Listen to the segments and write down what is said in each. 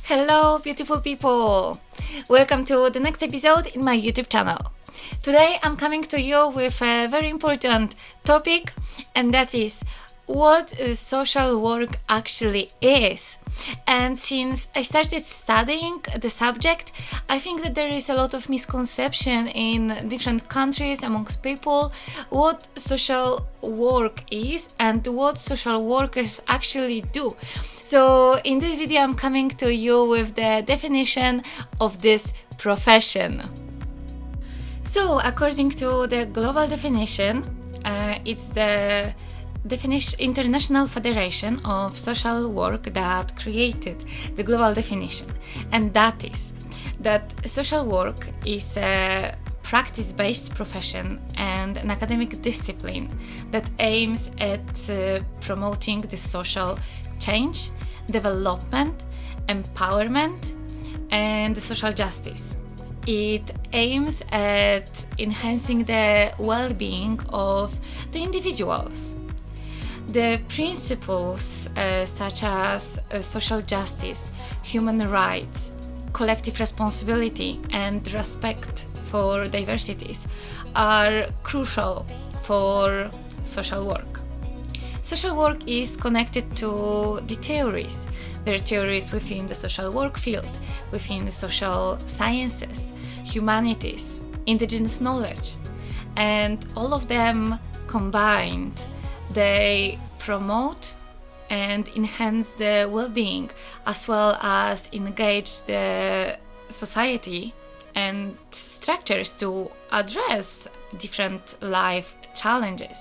Hello, beautiful people! Welcome to the next episode in my YouTube channel. Today I'm coming to you with a very important topic, and that is what social work actually is. And since I started studying the subject, I think that there is a lot of misconception in different countries amongst people what social work is and what social workers actually do. So in this video I'm coming to you with the definition of this profession. So according to the global definition, it's the International Federation of Social Work that created the global definition, and that is that social work is a practice-based profession and an academic discipline that aims at promoting the social change, development, empowerment, and social justice. It aims at enhancing the well-being of the individuals. The principles such as social justice, human rights, collective responsibility, and respect for diversities are crucial for social work. Social work is connected to the theories. There are theories within the social work field, within the social sciences, humanities, indigenous knowledge, and all of them combined, they promote and enhance the well-being as well as engage the society and structures to address different life challenges.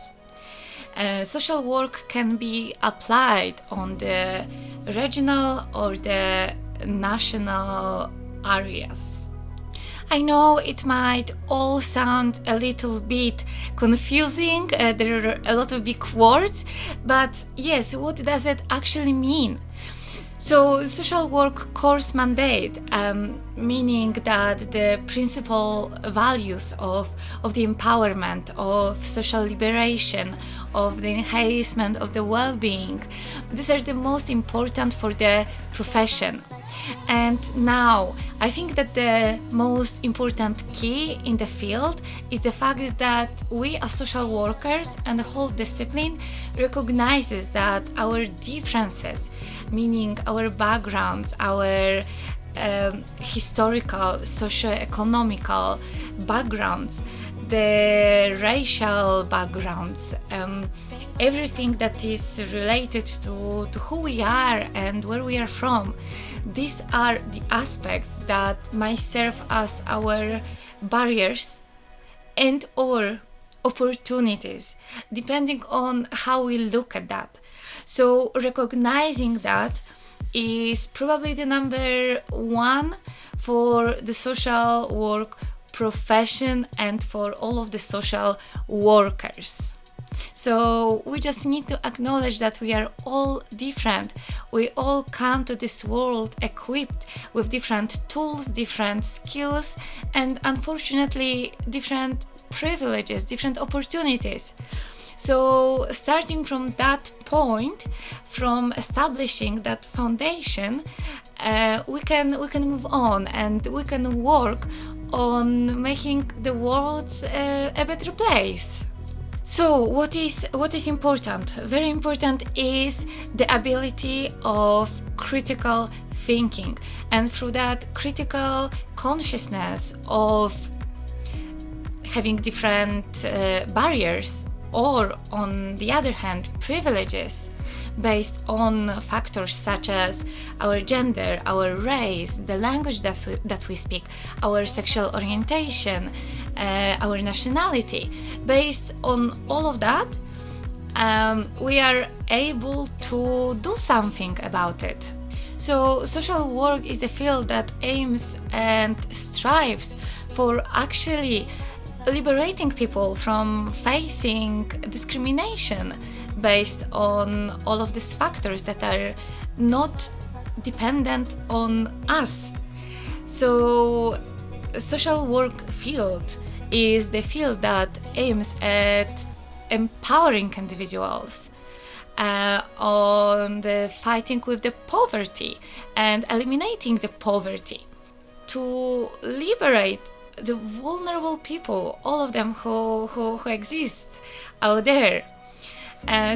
Social work can be applied on the regional or the national areas. I know it might all sound a little bit confusing, there are a lot of big words, but yes, what does it actually mean? So, social work course mandate, meaning that the principal values of the empowerment, of social liberation, of the enhancement of the well-being, these are the most important for the profession. And now, I think that the most important key in the field is the fact that we as social workers and the whole discipline recognizes that our differences, meaning our backgrounds, our historical, socio-economical backgrounds, the racial backgrounds, everything that is related to who we are and where we are from. These are the aspects that might serve as our barriers and or opportunities, depending on how we look at that. So recognizing that is probably the number one for the social work profession and for all of the social workers. So we just need to acknowledge that we are all different. We all come to this world equipped with different tools, different skills, and unfortunately different privileges, different opportunities. So starting from that point, from establishing that foundation, we can move on and we can work on making the world a better place. So what is important? Very important is the ability of critical thinking, and through that critical consciousness of having different barriers, or on the other hand privileges based on factors such as our gender, our race, the language that we speak, our sexual orientation, our nationality. Based on all of that, we are able to do something about it. So social work is the field that aims and strives for actually liberating people from facing discrimination based on all of these factors that are not dependent on us. So social work field is the field that aims at empowering individuals on the fighting with the poverty and eliminating the poverty, to liberate the vulnerable people, all of them who exist out there.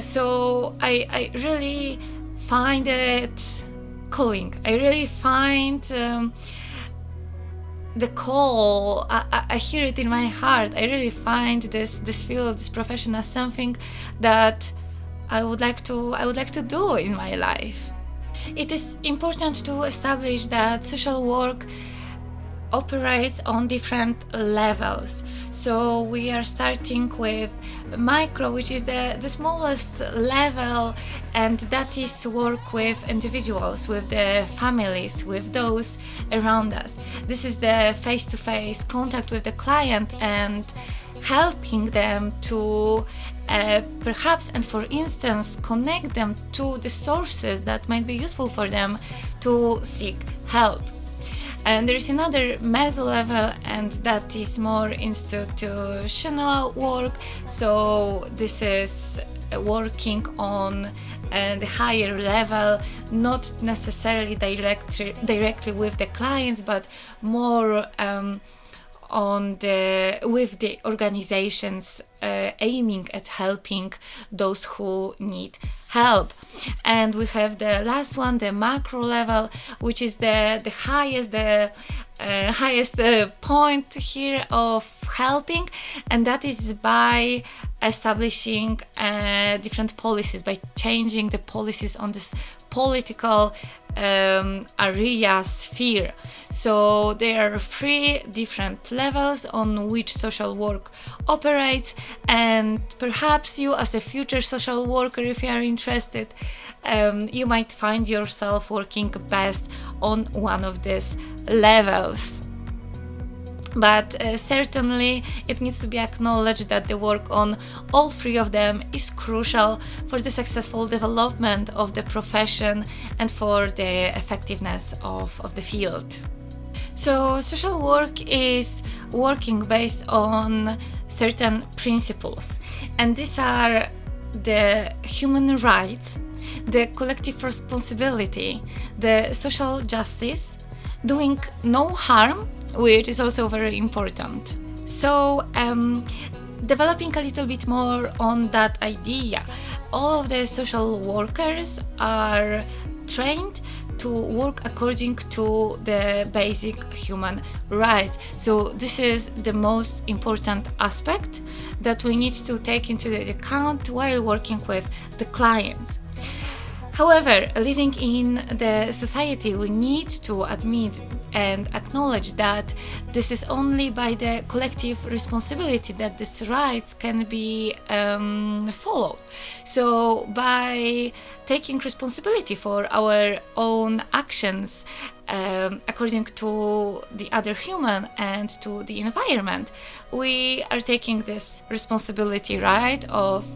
So I really find it calling. I really find the call. I hear it in my heart. I really find this field, this profession, as something that I would like to do in my life. It is important to establish that social work operates on different levels. So we are starting with micro, which is the smallest level, and that is work with individuals, with the families, with those around us. This is the face-to-face contact with the client and helping them to perhaps, and for instance, connect them to the sources that might be useful for them to seek help. And there is another meso level, and that is more institutional work. So this is working on the higher level, not necessarily directly with the clients, but more with the organizations aiming at helping those who need help. And we have the last one, the macro level, which is the highest point here of helping, and that is by establishing different policies, by changing the policies on this political area sphere. So there are 3 different levels on which social work operates, and perhaps you, as a future social worker, if you are interested, you might find yourself working best on one of these levels. But certainly it needs to be acknowledged that the work on all 3 of them is crucial for the successful development of the profession and for the effectiveness of the field. So social work is working based on certain principles, and these are the human rights, the collective responsibility, the social justice, doing no harm, which is also very important. So developing a little bit more on that idea, all of the social workers are trained to work according to the basic human rights. So this is the most important aspect that we need to take into account while working with the clients. However, living in the society, we need to admit and acknowledge that this is only by the collective responsibility that these rights can be followed. So by taking responsibility for our own actions according to the other human and to the environment, we are taking this responsibility, right, of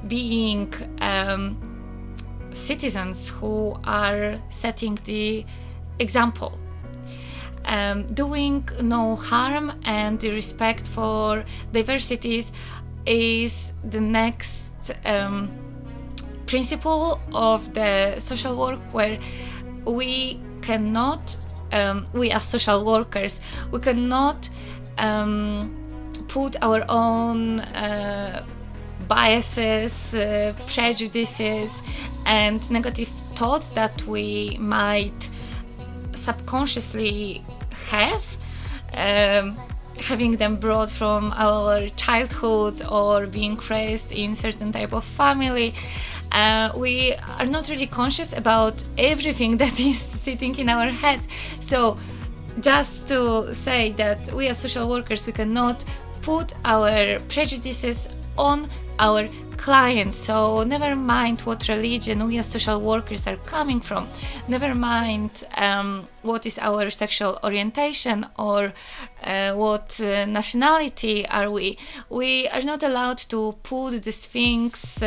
being citizens who are setting the example. Doing no harm and the respect for diversities is the next principle of the social work, where we cannot, we as social workers, we cannot put our own biases, prejudices, and negative thoughts that we might subconsciously have, having them brought from our childhood or being raised in certain type of family. We are not really conscious about everything that is sitting in our heads. So just to say that we as social workers, we cannot put our prejudices on our clients. So never mind what religion we as social workers are coming from, never mind what is our sexual orientation or what nationality are we are not allowed to put these things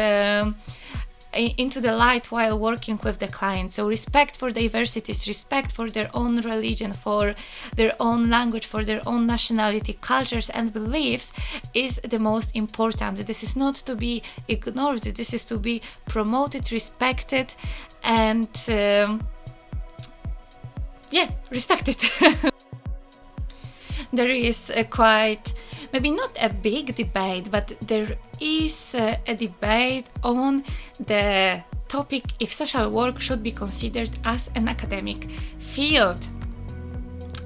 into the light while working with the client. So respect for diversities, respect for their own religion, for their own language, for their own nationality, cultures and beliefs is the most important. This is not to be ignored, this is to be promoted, respected, and respected. There is quite, maybe not a big debate, but there is a debate on the topic if social work should be considered as an academic field.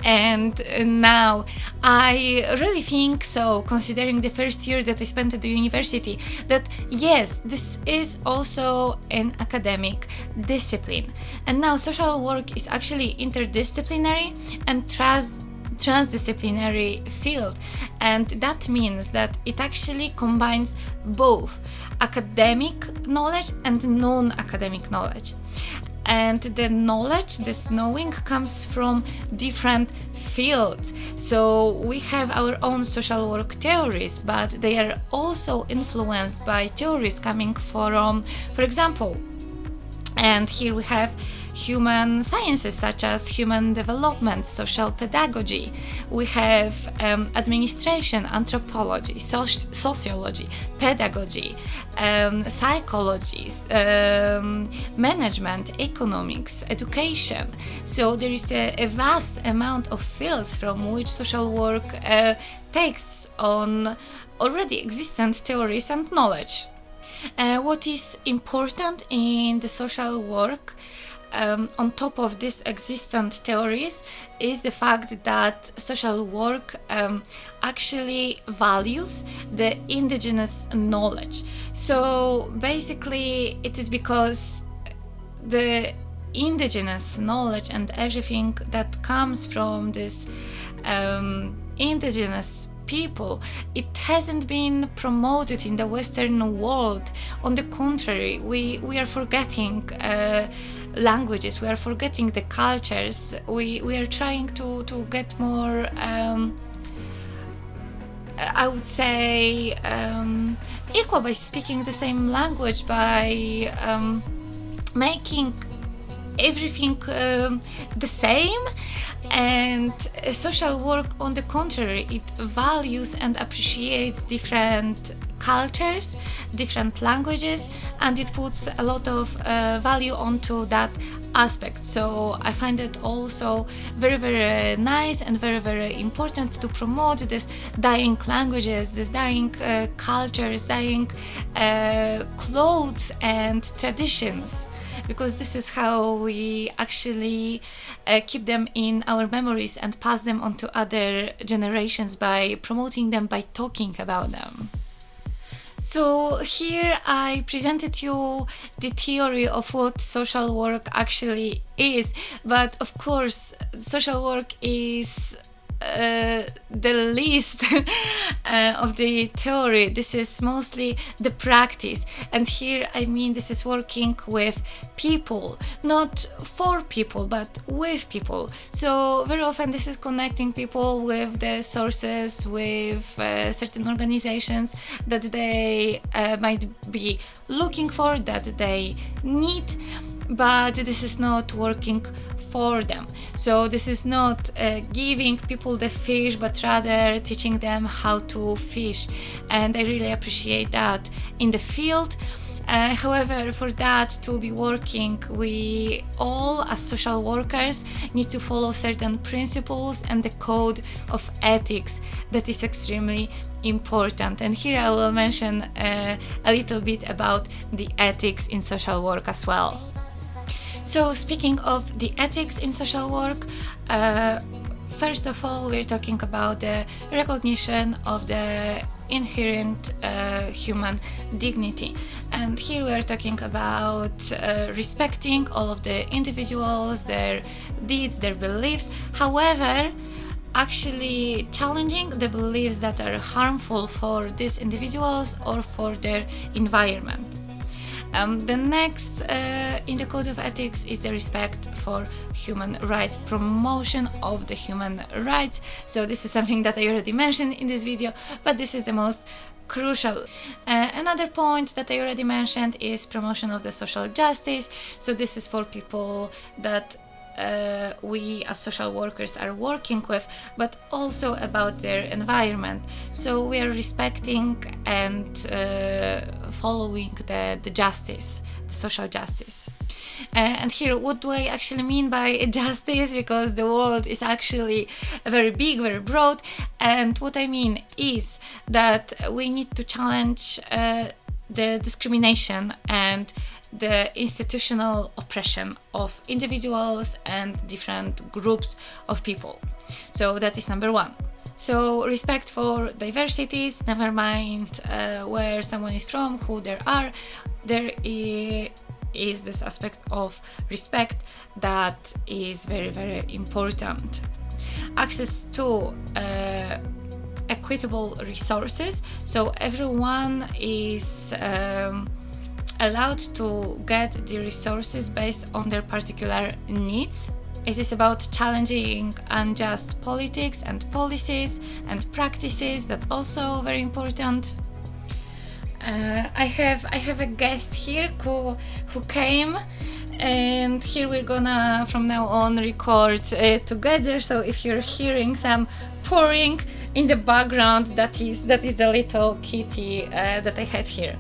And now I really think so, considering the first year that I spent at the university, that yes, this is also an academic discipline. And now social work is actually interdisciplinary and transdisciplinary field, and that means that it actually combines both academic knowledge and non-academic knowledge. And the knowledge, this knowing, comes from different fields. So we have our own social work theories, but they are also influenced by theories coming from, for example, and here we have human sciences such as human development, social pedagogy. We have administration, anthropology, sociology, pedagogy, psychology, management, economics, education. So there is a vast amount of fields from which social work takes on already existent theories and knowledge. What is important in the social work, on top of these existent theories, is the fact that social work actually values the indigenous knowledge. So basically it is because the indigenous knowledge and everything that comes from this indigenous people, it hasn't been promoted in the Western world. On the contrary, we are forgetting languages, we are forgetting the cultures, we are trying to get more I would say equal by speaking the same language, by making everything the same. And social work, on the contrary, it values and appreciates different cultures, different languages, and it puts a lot of value onto that aspect. So I find it also very, very nice and very, very important to promote this dying languages, this dying cultures, dying clothes and traditions, because this is how we actually keep them in our memories and pass them on to other generations, by promoting them, by talking about them. So here I presented you the theory of what social work actually is, but of course social work is the least of the theory. This is mostly the practice, and here I mean this is working with people, not for people but with people. So very often this is connecting people with the sources, with certain organizations that they might be looking for, that they need, but this is not working for them. So this is not giving people the fish, but rather teaching them how to fish, and I really appreciate that in the field. However, for that to be working, we all as social workers need to follow certain principles and the code of ethics that is extremely important. And here I will mention a little bit about the ethics in social work as well. So speaking of the ethics in social work, first of all, we're talking about the recognition of the inherent human dignity. And here we are talking about respecting all of the individuals, their deeds, their beliefs. However, actually challenging the beliefs that are harmful for these individuals or for their environment. The next in the code of ethics is the respect for human rights, promotion of the human rights. So this is something that I already mentioned in this video, but this is the most crucial. Another point that I already mentioned is promotion of the social justice. So this is for people that we as social workers are working with, but also about their environment. So we are respecting and following the justice, the social justice. And here, what do I actually mean by justice? Because the world is actually very big, very broad. And what I mean is that we need to challenge the discrimination and the institutional oppression of individuals and different groups of people. So that is number one. So respect for diversities, never mind where someone is from, who they are, there is this aspect of respect that is very, very important. Access to equitable resources, so everyone is allowed to get the resources based on their particular needs. It is about challenging unjust politics and policies and practices. That's also very important. I have a guest here who came, and here we're gonna from now on record together. So if you're hearing some pouring in the background, that is the little kitty that I have here.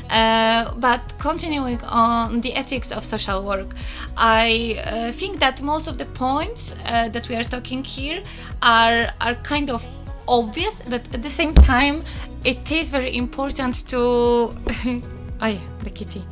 But continuing on the ethics of social work, I think that most of the points that we are talking here are kind of obvious, but at the same time it is very important to the kitty,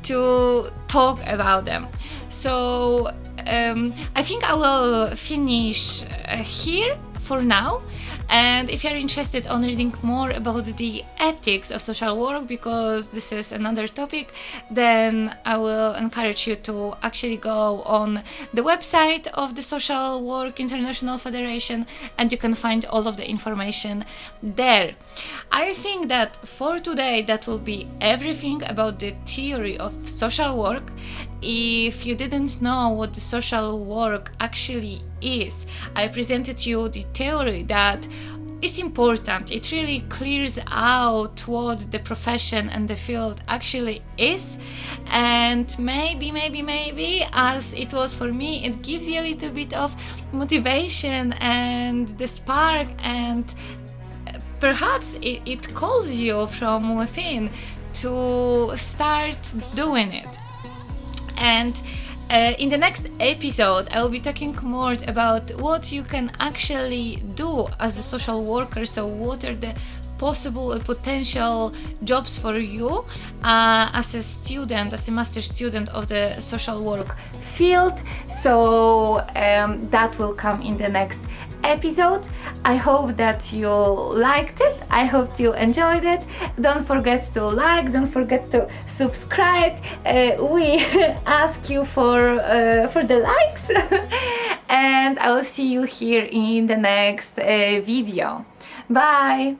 to talk about them. So I think I will finish here for now, and if you're interested on reading more about the ethics of social work, because this is another topic, then I will encourage you to actually go on the website of the Social Work International Federation, and you can find all of the information there. I think that for today that will be everything about the theory of social work. If you didn't know what the social work actually is, I presented you the theory that is important. It really clears out what the profession and the field actually is, and maybe as it was for me, it gives you a little bit of motivation and the spark, and perhaps it calls you from within to start doing it. And in the next episode, I will be talking more about what you can actually do as a social worker. So what are the possible potential jobs for you as a student, as a master student of the social work field. So that will come in the next episode. I hope that you liked it. I hope you enjoyed it. Don't forget to like, don't forget to subscribe. We ask you for the likes. And I will see you here in the next video. Bye.